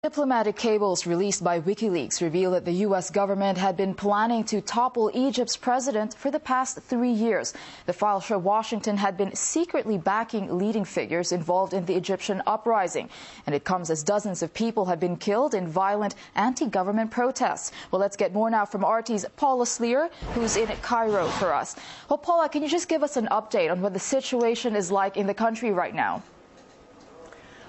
Diplomatic cables released by WikiLeaks reveal that the U.S. government had been planning to topple Egypt's president for the past 3 years. The files show Washington had been secretly backing leading figures involved in the Egyptian uprising. And it comes as dozens of people have been killed in violent anti-government protests. Well, let's get more now from RT's Paula Sleer, who's in Cairo for us. Well, Paula, can you just give us an update on what the situation is like in the country right now?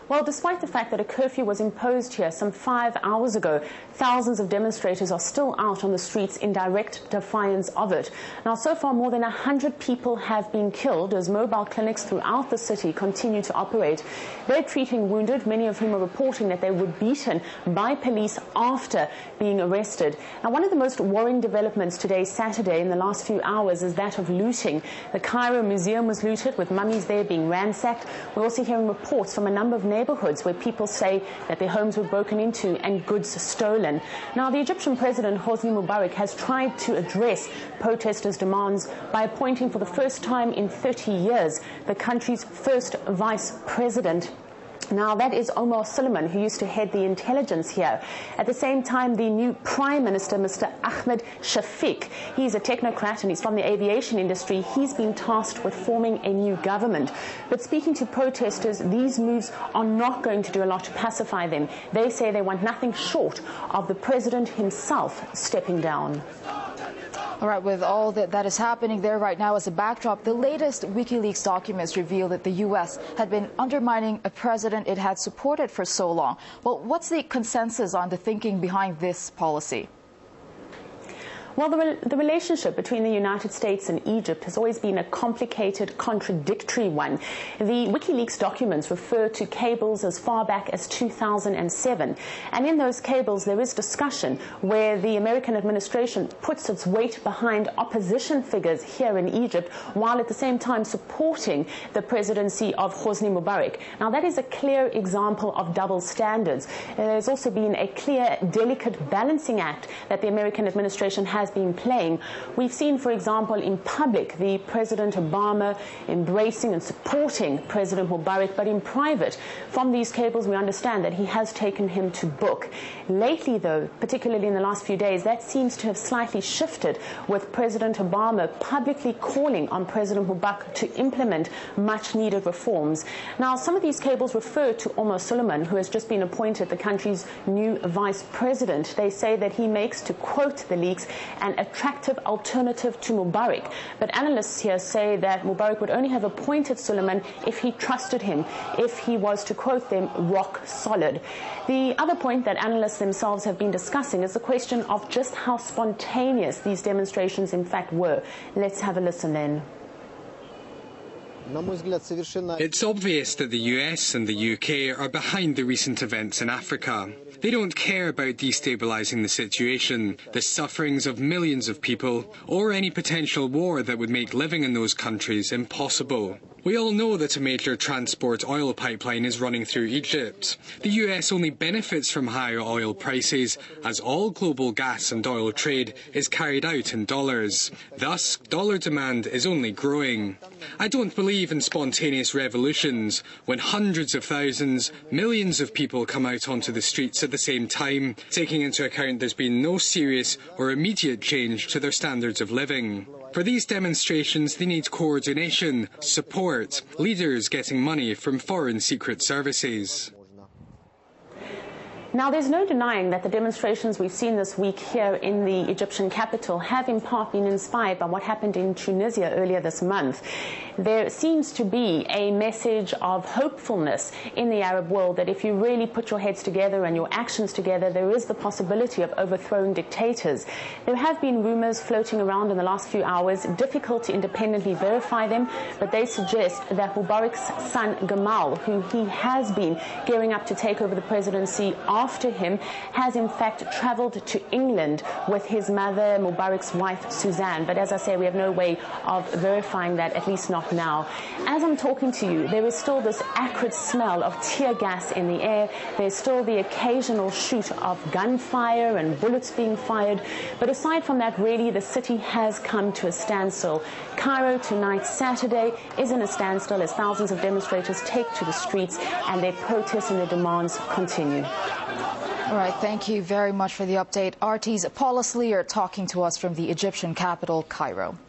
Well, despite the fact that a curfew was imposed here some 5 hours ago, thousands of demonstrators are still out on the streets in direct defiance of it. Now, so far, more than 100 people have been killed as mobile clinics throughout the city continue to operate. They're treating wounded, many of whom are reporting that they were beaten by police after being arrested. Now, one of the most worrying developments today, Saturday, in the last few hours is that of looting. The Cairo Museum was looted, with mummies there being ransacked. We're also hearing reports from a number of neighborhoods where people say that their homes were broken into and goods stolen. Now, the Egyptian president, Hosni Mubarak, has tried to address protesters' demands by appointing for the first time in 30 years the country's first vice president. Now, that is Omar Suleiman, who used to head the intelligence here. At the same time, the new Prime Minister, Mr. Ahmed Shafiq, he's a technocrat and he's from the aviation industry. He's been tasked with forming a new government. But speaking to protesters, these moves are not going to do a lot to pacify them. They say they want nothing short of the president himself stepping down. All right, with all that is happening there right now as a backdrop, the latest WikiLeaks documents reveal that the U.S. had been undermining a president it had supported for so long. Well, what's the consensus on the thinking behind this policy? Well, the relationship between the United States and Egypt has always been a complicated, contradictory one. The WikiLeaks documents refer to cables as far back as 2007. And in those cables, there is discussion where the American administration puts its weight behind opposition figures here in Egypt, while at the same time supporting the presidency of Hosni Mubarak. Now, that is a clear example of double standards. There's also been a clear, delicate balancing act that the American administration has been playing. We've seen, for example, in public, the President Obama embracing and supporting President Mubarak, but in private, from these cables, we understand that he has taken him to book. Lately, though, particularly in the last few days, that seems to have slightly shifted, with President Obama publicly calling on President Mubarak to implement much-needed reforms. Now, some of these cables refer to Omar Suleiman, who has just been appointed the country's new vice president. They say that he makes, to quote the leaks, an attractive alternative to Mubarak. But analysts here say that Mubarak would only have appointed Suleiman if he trusted him, if he was, to quote them, rock solid. The other point that analysts themselves have been discussing is the question of just how spontaneous these demonstrations in fact were. Let's have a listen then. It's obvious that the US and the UK are behind the recent events in Africa. They don't care about destabilising the situation, the sufferings of millions of people, or any potential war that would make living in those countries impossible. We all know that a major transport oil pipeline is running through Egypt. The US only benefits from higher oil prices, as all global gas and oil trade is carried out in dollars. Thus, dollar demand is only growing. I don't believe in spontaneous revolutions when hundreds of thousands, millions of people come out onto the streets at the same time, taking into account there's been no serious or immediate change to their standards of living. For these demonstrations, they need coordination, support, leaders getting money from foreign secret services. Now, there's no denying that the demonstrations we've seen this week here in the Egyptian capital have in part been inspired by what happened in Tunisia earlier this month. There seems to be a message of hopefulness in the Arab world that if you really put your heads together and your actions together, there is the possibility of overthrowing dictators. There have been rumors floating around in the last few hours, difficult to independently verify them, but they suggest that Mubarak's son Gamal, who he has been gearing up to take over the presidency after him, has in fact travelled to England with his mother, Mubarak's wife, Suzanne. But as I say, we have no way of verifying that, at least not now. As I'm talking to you, there is still this acrid smell of tear gas in the air. There's still the occasional shoot of gunfire and bullets being fired. But aside from that, really, the city has come to a standstill. Cairo tonight, Saturday, is in a standstill as thousands of demonstrators take to the streets and their protests and their demands continue. All right, thank you very much for the update. RT's Paula Sleer talking to us from the Egyptian capital, Cairo.